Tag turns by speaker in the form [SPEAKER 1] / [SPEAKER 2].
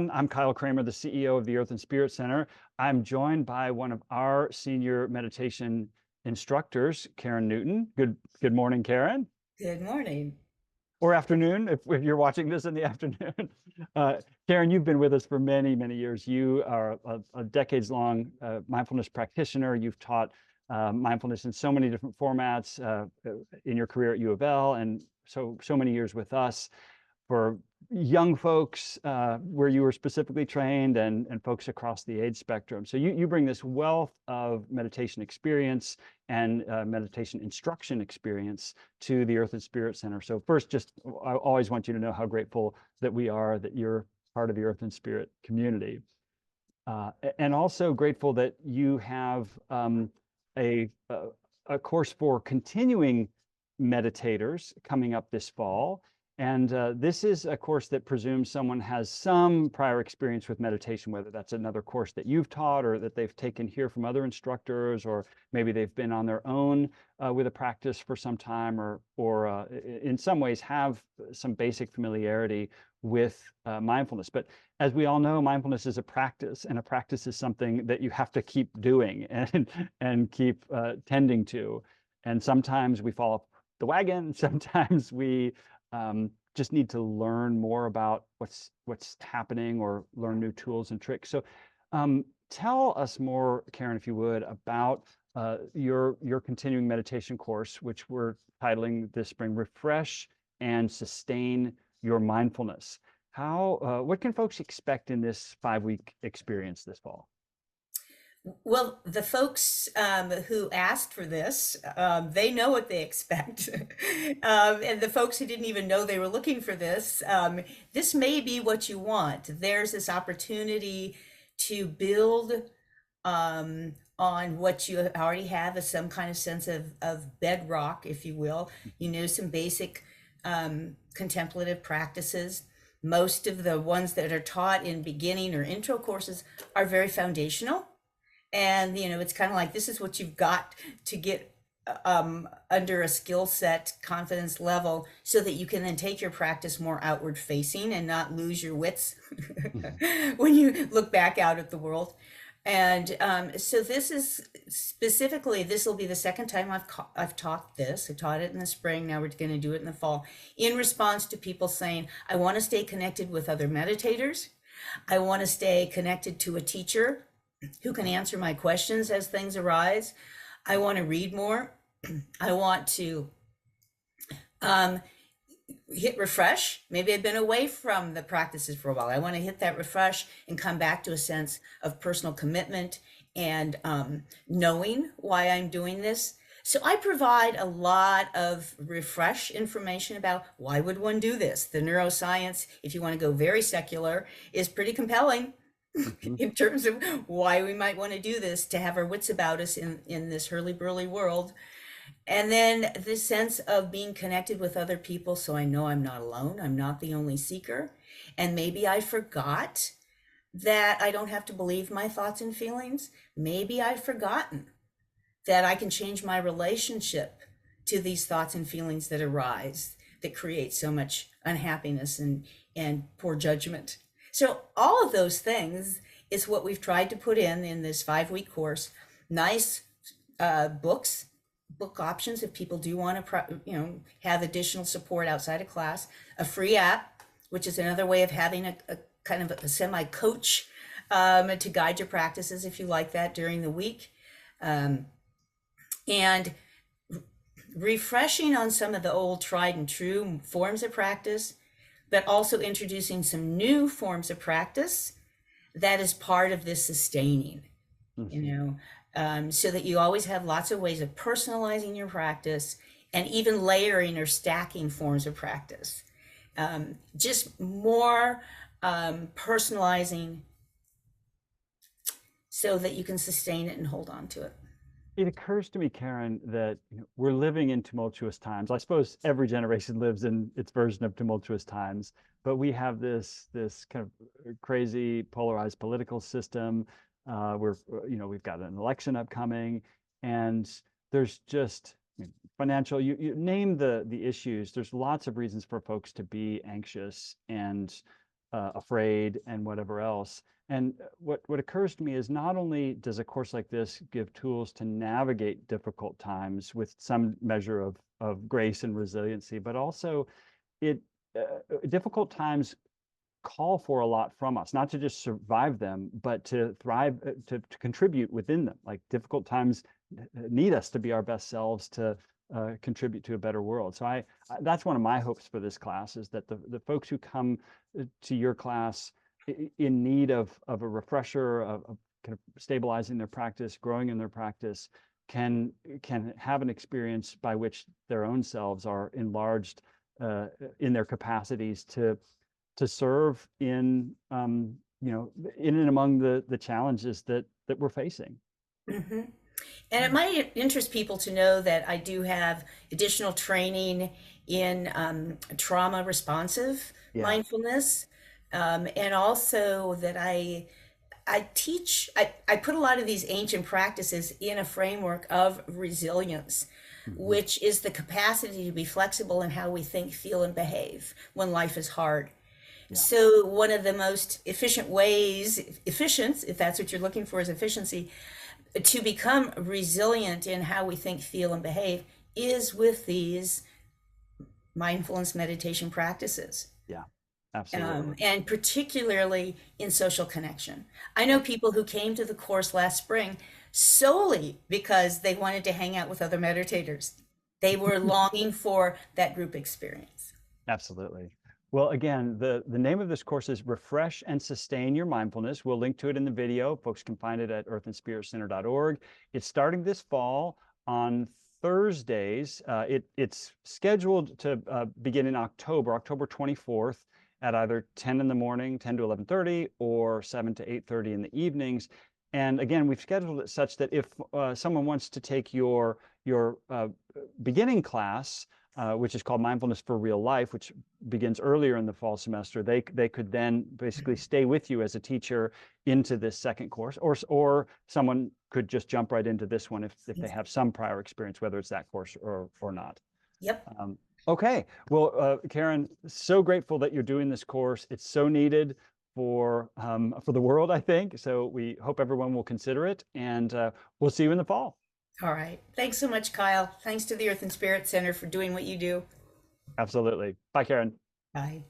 [SPEAKER 1] everyone. I'm Kyle Kramer, the CEO of the Earth and Spirit Center. I'm joined by one of our senior meditation instructors, Karen Newton. Good morning, Karen.
[SPEAKER 2] Good morning.
[SPEAKER 1] Or afternoon, if you're watching this in the afternoon. Uh, Karen, you've been with us for many, many years. You are a decades-long mindfulness practitioner. You've taught mindfulness in so many different formats in your career at U of L, and so many years with us for young folks where you were specifically trained, and folks across the age spectrum. So you bring this wealth of meditation experience and meditation instruction experience to the Earth and Spirit Center. So first, I always want you to know how grateful that we are that you're part of the Earth and Spirit community. And also grateful that you have a course for continuing meditators coming up this fall. And this is a course that presumes someone has some prior experience with meditation, whether that's another course that you've taught or that they've taken here from other instructors, or maybe they've been on their own with a practice for some time, or in some ways have some basic familiarity with mindfulness. But as we all know, mindfulness is a practice, and a practice is something that you have to keep doing and keep tending to. And sometimes we fall off the wagon. Sometimes we just need to learn more about what's happening, or learn new tools and tricks. So tell us more, Karen, if you would, about your continuing meditation course, which we're titling this spring, Refresh and Sustain Your Mindfulness. What can folks expect in this 5-week experience this fall?
[SPEAKER 2] Well, the folks who asked for this, they know what they expect. And the folks who didn't even know they were looking for this, this may be what you want. There's this opportunity to build on what you already have as some kind of sense of bedrock, if you will. You know, some basic contemplative practices. Most of the ones that are taught in beginning or intro courses are very foundational. And, you know, it's kind of like, this is what you've got to get under a skill set confidence level, so that you can then take your practice more outward facing and not lose your wits when you look back out at the world. And so this is specifically, this will be the second time I've taught this. I taught it in the spring. Now we're going to do it in the fall, in response to people saying, I want to stay connected with other meditators. I want to stay connected to a teacher who can answer my questions as things arise. I want to read more. I want to hit refresh. Maybe I've been away from the practices for a while. I want to hit that refresh and come back to a sense of personal commitment and knowing why I'm doing this. So I provide a lot of refresh information about why would one do this. The neuroscience, if you want to go very secular, is pretty compelling. In terms of why we might want to do this, to have our wits about us in this hurly-burly world. And then this sense of being connected with other people, so I know I'm not alone. I'm not the only seeker. And maybe I forgot that I don't have to believe my thoughts and feelings. Maybe I've forgotten that I can change my relationship to these thoughts and feelings that arise, that create so much unhappiness and poor judgment. So all of those things is what we've tried to put in this 5-week course. Nice book options if people do want to, have additional support outside of class. A free app, which is another way of having a kind of a semi-coach to guide your practices if you like that during the week. And refreshing on some of the old tried and true forms of practice, but also introducing some new forms of practice that is part of this sustaining, so that you always have lots of ways of personalizing your practice, and even layering or stacking forms of practice. Just more personalizing, so that you can sustain it and hold on to it.
[SPEAKER 1] It occurs to me, Karen, that we're living in tumultuous times. I suppose every generation lives in its version of tumultuous times, but we have this kind of crazy polarized political system. We've got an election upcoming, and there's just financial. You name the issues. There's lots of reasons for folks to be anxious and afraid, and whatever else. And what occurs to me is not only does a course like this give tools to navigate difficult times with some measure of grace and resiliency, but also it difficult times call for a lot from us, not to just survive them, but to thrive, to contribute within them. Like difficult times need us to be our best selves, to contribute to a better world. So that's one of my hopes for this class, is that the folks who come to your class in need of a refresher, of kind of stabilizing their practice, growing in their practice, can have an experience by which their own selves are enlarged in their capacities to serve in in and among the challenges that we're facing.
[SPEAKER 2] Hmm. And it might interest people to know that I do have additional training in trauma responsive
[SPEAKER 1] Yeah.
[SPEAKER 2] mindfulness, and also that I teach, I put a lot of these ancient practices in a framework of resilience,
[SPEAKER 1] Mm-hmm.
[SPEAKER 2] which is the capacity to be flexible in how we think, feel, and behave when life is hard.
[SPEAKER 1] Yeah.
[SPEAKER 2] So, one of the most efficient ways, efficient, if that's what you're looking for, is efficiency, to become resilient in how we think, feel, and behave is with these mindfulness meditation practices.
[SPEAKER 1] Yeah. Absolutely.
[SPEAKER 2] And particularly in social connection. I know people who came to the course last spring solely because they wanted to hang out with other meditators. They were longing for that group experience.
[SPEAKER 1] Absolutely. Well, again, the name of this course is Refresh and Sustain Your Mindfulness. We'll link to it in the video. Folks can find it at earthandspiritcenter.org. It's starting this fall on Thursdays. It's scheduled to begin in October 24th, at either 10 in the morning, 10 to 11:30, or 7 to 8:30 in the evenings. And again, we've scheduled it such that if someone wants to take your beginning class, which is called Mindfulness for Real Life, which begins earlier in the fall semester, they could then basically stay with you as a teacher into this second course, or someone could just jump right into this one if they have some prior experience, whether it's that course or not.
[SPEAKER 2] Yep.
[SPEAKER 1] Okay, well, Karen, so grateful that you're doing this course. It's so needed for the world, I think. So we hope everyone will consider it, and we'll see you in the fall.
[SPEAKER 2] All right. Thanks so much, Kyle. Thanks to the Earth and Spirit Center for doing what you do.
[SPEAKER 1] Absolutely. Bye, Karen.
[SPEAKER 2] Bye.